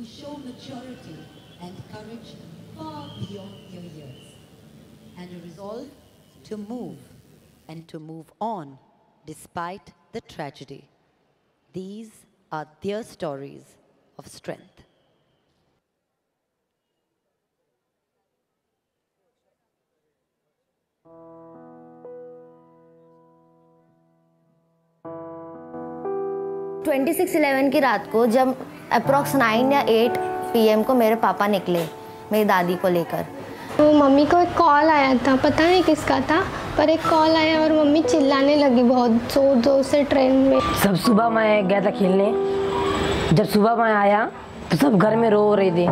show maturity and courage far beyond your years, and a resolve to move and to move on despite the tragedy. These are their stories of strength. की रात को जब approx 9 या 8 PM को मेरे पापा निकले मेरी दादी को लेकर, तो मम्मी को एक कॉल आया था, पता नहीं किसका था, पर एक कॉल आया और मम्मी चिल्लाने लगी बहुत जोर जोर से ट्रेन में। सब सुबह मैं गया था खेलने, जब सुबह मैं आया तो सब घर में रो रहे थे,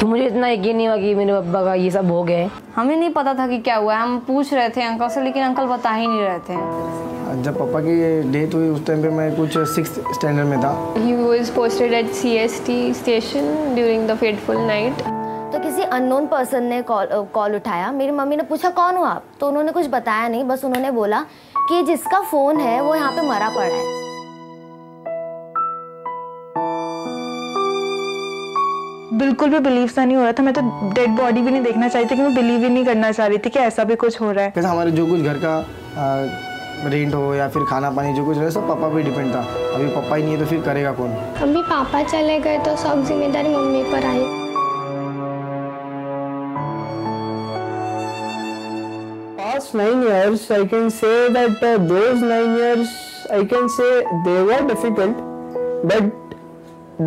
तो मुझे इतना यकीन नहीं हुआ कि मेरे पापा का ये सब हो गए। हमें नहीं पता था कि क्या हुआ है, हम पूछ रहे थे अंकल से, लेकिन अंकल बता ही नहीं रहे थे। जब पापा की डेथ हुई उस टाइम पे मैं कुछ 6th स्टैंडर्ड में था। He was posted at CST station during the fateful night. तो किसी अननोन पर्सन ने कॉल उठाया। मेरी मम्मी ने पूछा कौन हो आप, तो उन्होंने कुछ बताया नहीं, बस उन्होंने बोला कि जिसका फ़ोन है वो यहाँ पे मरा पड़ा है। बिल्कुल भी बिलीव सा नहीं हो रहा था। मैं तो डेड बॉडी भी नहीं देखना चाहती थी, कि मैं बिलीव ही नहीं करना चाह रही थी कि ऐसा भी कुछ हो रहा है। कैसे हमारे जो कुछ घर का रेंट हो या फिर खाना पानी जो कुछ रहे सब पापा पे डिपेंड था। अभी पापा ही नहीं है तो फिर करेगा कौन। अभी पापा चले गए तो सब जिम्मेदारी मम्मी पर आई। Past 9 years, I can say that those 9 years, I can say they were difficult, but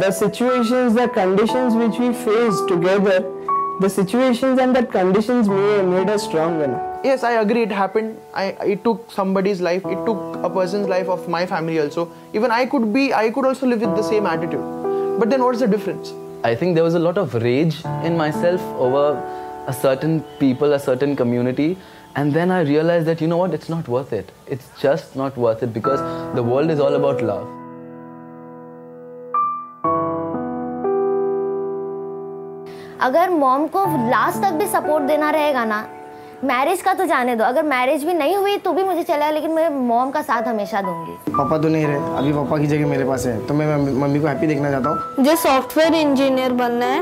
the situations, the conditions which we faced together, the situations and the conditions made us stronger. Yes, I agree. It happened. It took somebody's life. It took a person's life of my family also. Even I could also live with the same attitude. But then, what's the difference? I think there was a lot of rage in myself over a certain people, a certain community. And then I realized that, you know what, it's not worth it. It's just not worth it because the world is all about love. अगर mom को last तक भी support देना रहेगा ना, marriage का तो जाने दो, अगर मैरिज भी नहीं हुई तो भी मुझे चलेगा, लेकिन मैं मॉम का साथ हमेशा दूंगी। पापा तो नहीं रहे, अभी पापा की जगह मेरे पास है, तो मैं मम्मी को हैप्पी देखना चाहता हूँ। मुझे सॉफ्टवेयर इंजीनियर बनना है,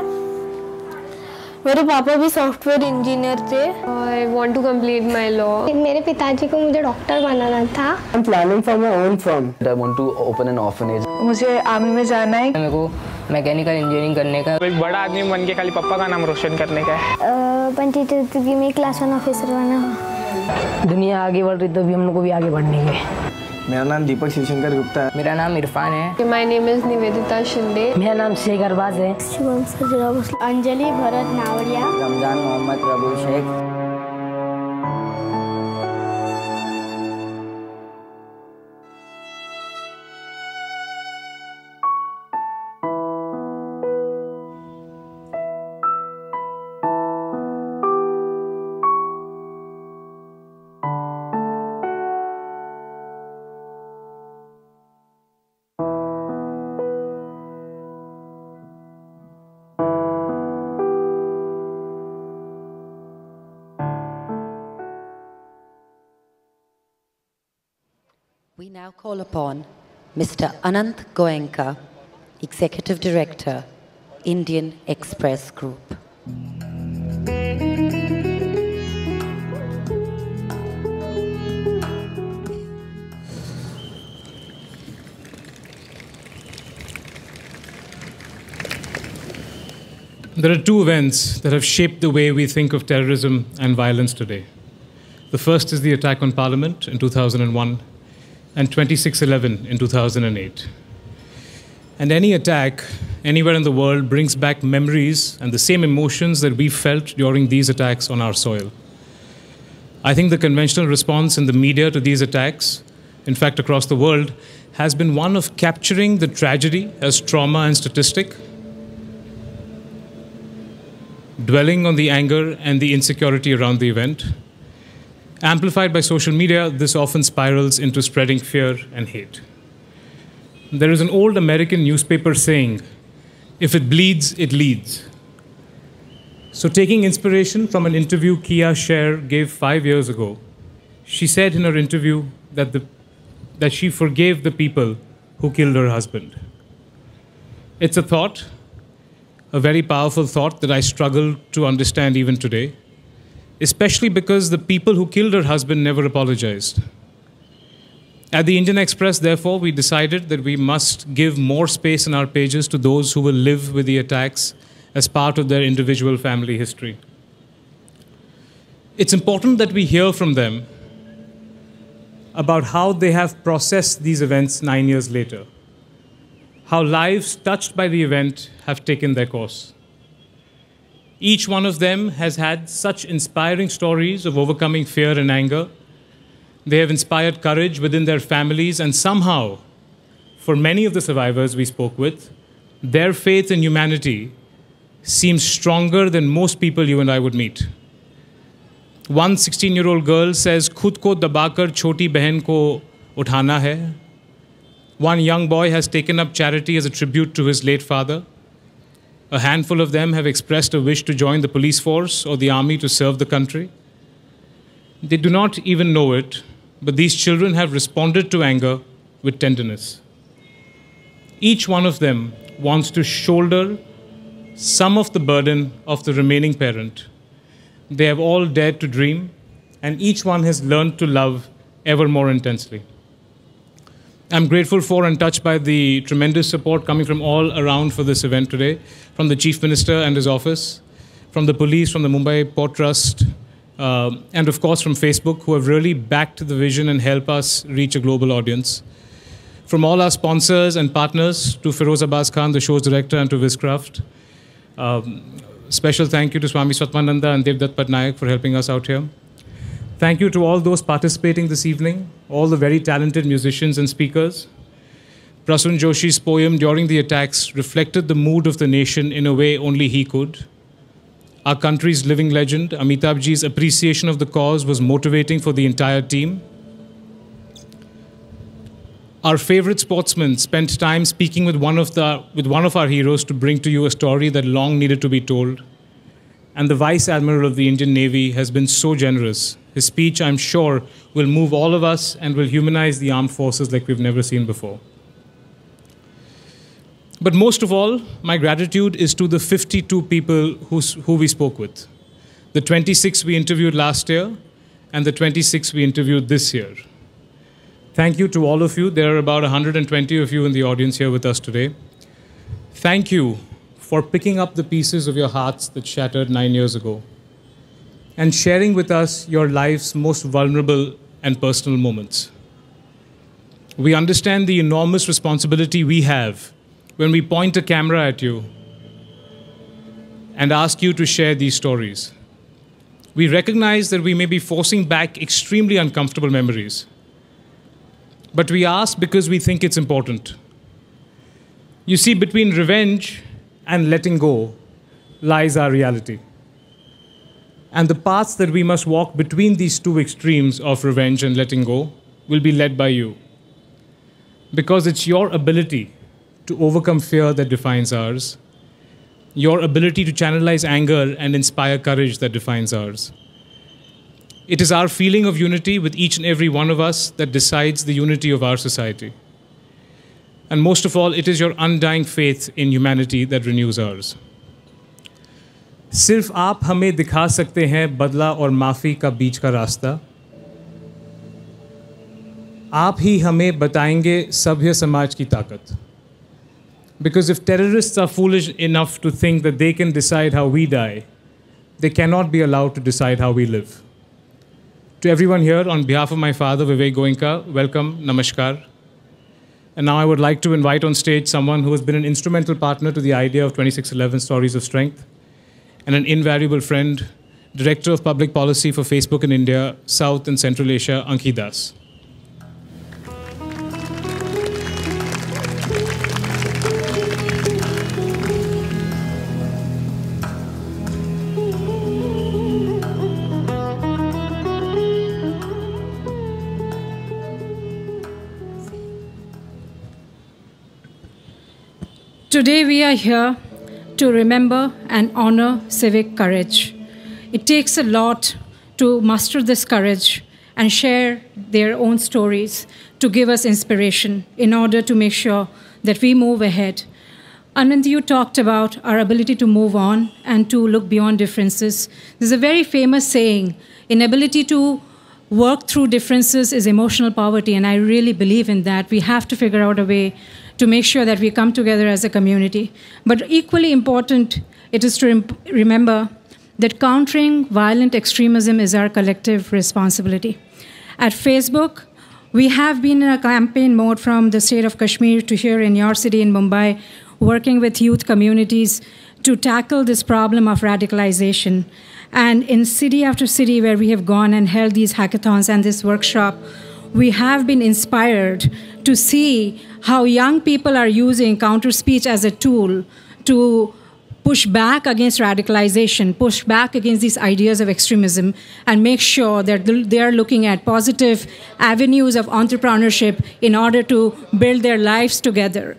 मेरे पापा भी सॉफ्टवेयर इंजीनियर थे। I want to complete my law. मेरे पिताजी को मुझे डॉक्टर बनाना था। I'm planning for my own firm. I want to open an orphanage. मुझे आर्मी में जाना है। मेरे को मैकेनिकल इंजीनियरिंग करने का। एक बड़ा आदमी बन के खाली पापा का नाम रोशन करने का है। पंचायत में क्लास 1 ऑफिसर बनना। दुनिया आगे बढ़ रही तो भी हम लोग को भी आगे बढ़ने के। मेरा नाम दीपक शिवशंकर गुप्ता है। मेरा नाम इरफान है। My name is Nivedita Shinde. मेरा नाम शेख अरबाज है। शुभम सजरा, अंजलि भरत नावड़िया, रमजान मोहम्मद प्रभु Sheikh. We now call upon Mr. Anant Goenka, Executive Director, Indian Express Group. There are two events that have shaped the way we think of terrorism and violence today. The first is the attack on Parliament in 2001 and 26/11 in 2008. And any attack anywhere in the world brings back memories and the same emotions that we felt during these attacks on our soil. I think the conventional response in the media to these attacks, in fact across the world, has been one of capturing the tragedy as trauma and statistic, dwelling on the anger and the insecurity around the event. Amplified by social media, this often spirals into spreading fear and hate. There is an old American newspaper saying, "If it bleeds, it leads." So taking inspiration from an interview Kia Sher gave 5 years ago, she said in her interview that she forgave the people who killed her husband. It's a thought a very powerful thought that I struggle to understand even today, especially because the people who killed her husband never apologized. At the Indian Express, therefore, we decided that we must give more space in our pages to those who will live with the attacks as part of their individual family history. It's important that we hear from them about how they have processed these events 9 years later, how lives touched by the event have taken their course. Each one of them has had such inspiring stories of overcoming fear and anger. They have inspired courage within their families, and somehow, for many of the survivors we spoke with, their faith in humanity seems stronger than most people you and I would meet. One 16-year-old girl says, "Khud ko dabakar choti behan ko uthana hai." One young boy has taken up charity as a tribute to his late father. A handful of them have expressed a wish to join the police force or the army to serve the country. They do not even know it, but these children have responded to anger with tenderness. Each one of them wants to shoulder some of the burden of the remaining parent. They have all dared to dream, and each one has learned to love ever more intensely. I'm grateful for and touched by the tremendous support coming from all around for this event today, from the Chief Minister and his office, from the police, from the Mumbai Port Trust, and of course from Facebook, who have really backed the vision and helped us reach a global audience. From all our sponsors and partners, to Feroz Abbas Khan, the show's director, and to Viscraft. Special thank you to Swami Svatmananda and Devdutt Patnaik for helping us out here. Thank you to all those participating this evening, all the very talented musicians and speakers. Prasun Joshi's poem during the attacks reflected the mood of the nation in a way only he could. Our country's living legend, Amitabhji's appreciation of the cause was motivating for the entire team. Our favorite sportsman spent time speaking with one of our heroes to bring to you a story that long needed to be told. And the Vice Admiral of the Indian Navy has been so generous. His speech, I'm sure, will move all of us and will humanize the armed forces like we've never seen before. But most of all, my gratitude is to the 52 people who we spoke with. The 26 we interviewed last year and the 26 we interviewed this year. Thank you to all of you. There are about 120 of you in the audience here with us today. Thank you for picking up the pieces of your hearts that shattered 9 years ago and sharing with us your life's most vulnerable and personal moments. We understand the enormous responsibility we have when we point a camera at you and ask you to share these stories. We recognize that we may be forcing back extremely uncomfortable memories, but we ask because we think it's important. You see, between revenge and letting go lies our reality. And the paths that we must walk between these two extremes of revenge and letting go will be led by you. Because it's your ability to overcome fear that defines ours, your ability to channelize anger and inspire courage that defines ours. It is our feeling of unity with each and every one of us that decides the unity of our society. And most of all, it is your undying faith in humanity that renews ours. सिर्फ आप हमें दिखा सकते हैं बदला और माफ़ी का बीच का रास्ता. आप ही हमें बताएंगे सभ्य समाज की ताकत. Because if terrorists are foolish enough to think that they can decide how we die, they cannot be allowed to decide how we live. To everyone here, on behalf of my father, Vivek Goenka, welcome, namaskar. And now I would like to invite on stage someone who has been an instrumental partner to the idea of 2611 Stories of Strength, and an invaluable friend, Director of Public Policy for Facebook in India, South and Central Asia, Ankhi Das. Today we are here to remember and honor civic courage. It takes a lot to muster this courage and share their own stories to give us inspiration in order to make sure that we move ahead Anand, you talked about our ability to move on and to look beyond differences. There's a very famous saying, inability to work through differences is emotional poverty, and I really believe in that. We have to figure out a way to make sure that we come together as a community. But equally important, it is to remember that countering violent extremism is our collective responsibility. At Facebook, we have been in a campaign mode from the state of Kashmir to here in your city in Mumbai, working with youth communities to tackle this problem of radicalization. And in city after city where we have gone and held these hackathons and this workshop, we have been inspired to see how young people are using counter-speech as a tool to push back against radicalization, push back against these ideas of extremism, and make sure that they are looking at positive avenues of entrepreneurship in order to build their lives together.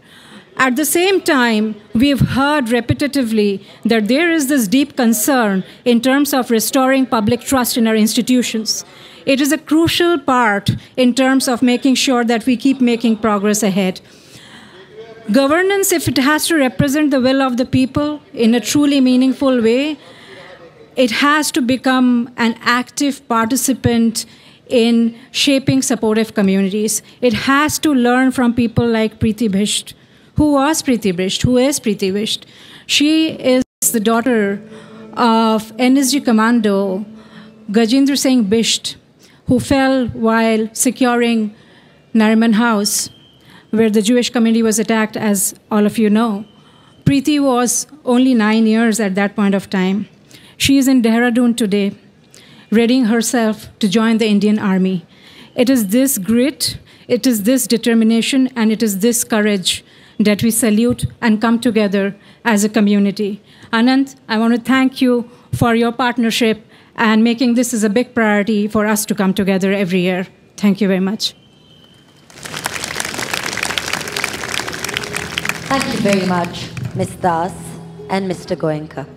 At the same time, we've heard repetitively that there is this deep concern in terms of restoring public trust in our institutions. It is a crucial part in terms of making sure that we keep making progress ahead. Governance, if it has to represent the will of the people in a truly meaningful way, it has to become an active participant in shaping supportive communities. It has to learn from people like Preeti Bisht. Who was Preeti Bisht? Who is Preeti Bisht? She is the daughter of NSG Commando Gajendra Singh Bisht, who fell while securing Nariman House, where the Jewish community was attacked, as all of you know. Preeti was only 9 years at that point of time. She is in Dehradun today, readying herself to join the Indian Army. It is this grit, it is this determination, and it is this courage that we salute and come together as a community. Anand, I want to thank you for your partnership and making this as a big priority for us to come together every year. Thank you very much. Thank you very much, Ms. Das and Mr. Goenka.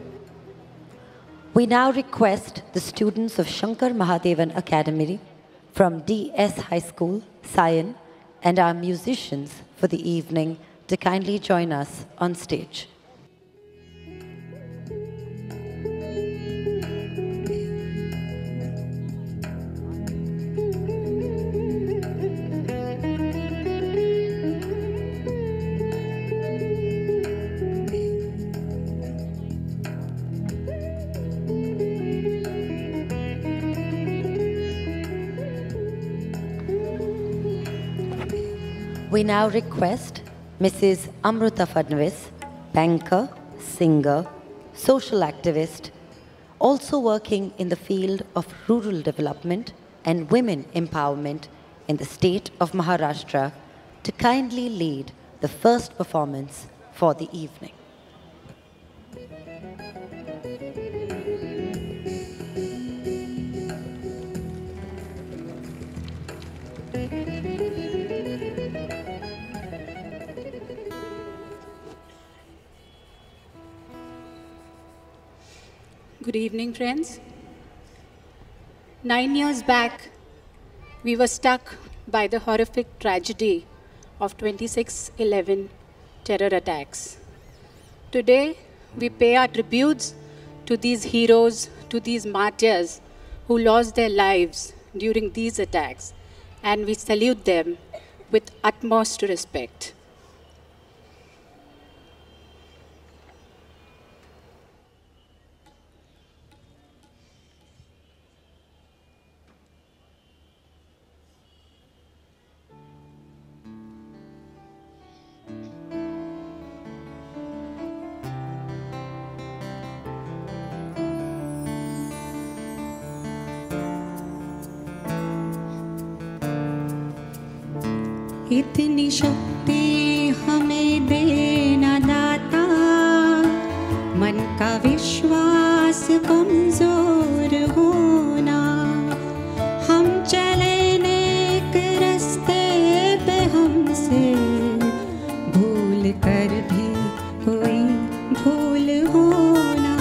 We now request the students of Shankar Mahadevan Academy from DS High School, Sion, and our musicians for the evening to kindly join us on stage. We now request Mrs. Amruta Fadnavis, banker, singer, social activist, also working in the field of rural development and women empowerment in the state of Maharashtra, to kindly lead the first performance for the evening. Good evening, friends. 9 years back, we were struck by the horrific tragedy of 26/11 terror attacks. Today, we pay our tributes to these heroes, to these martyrs who lost their lives during these attacks, and we salute them with utmost respect. इतनी शक्ति हमें देना दाता, मन का विश्वास कमजोर होना, हम चले नेक रास्ते पे हमसे भूल कर भी कोई भूल होना।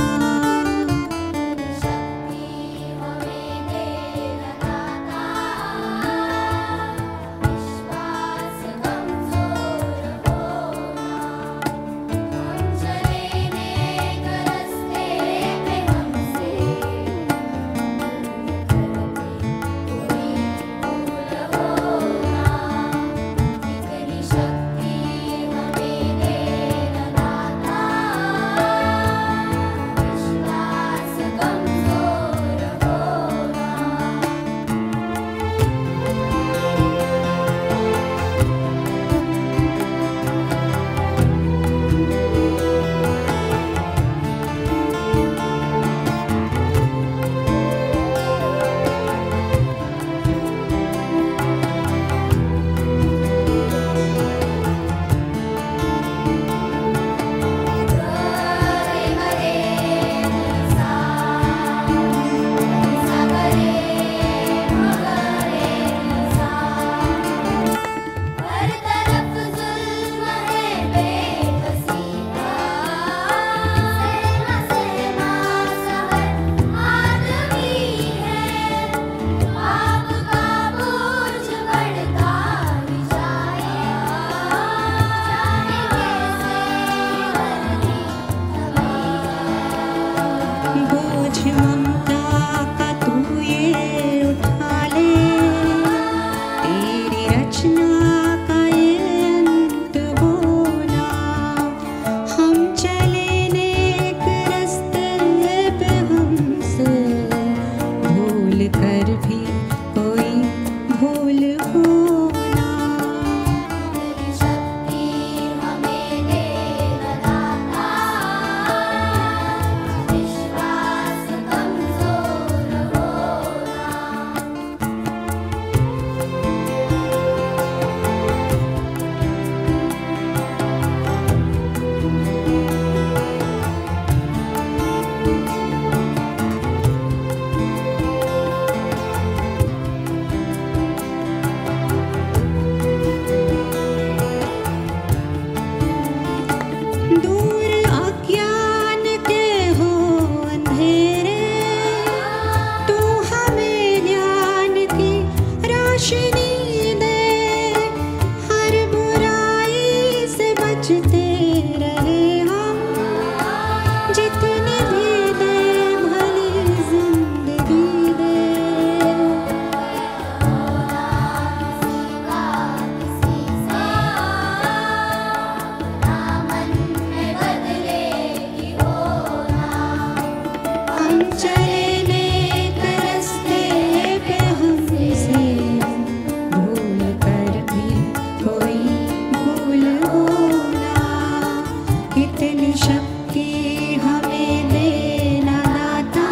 शक्ति हमें देना दाता,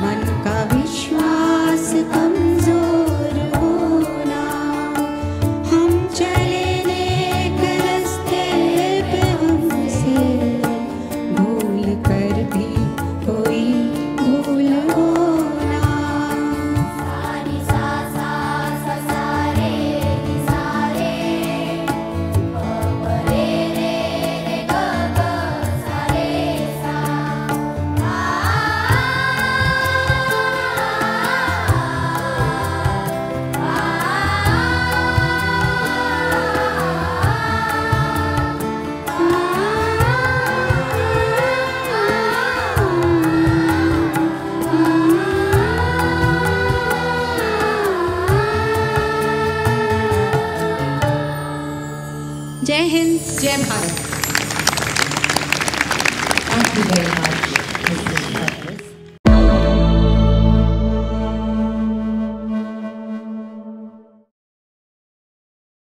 मन का विश्वास कमजोर होना, हम चले नेक रास्ते पे हमसे भूल कर भी कोई भूल होना। सानी सा सा सा सा रे नी सा रे, ग रे रे रे ग ग सा रे सा, जय हिंद, जय Bharat. Thank you very much, Mrs.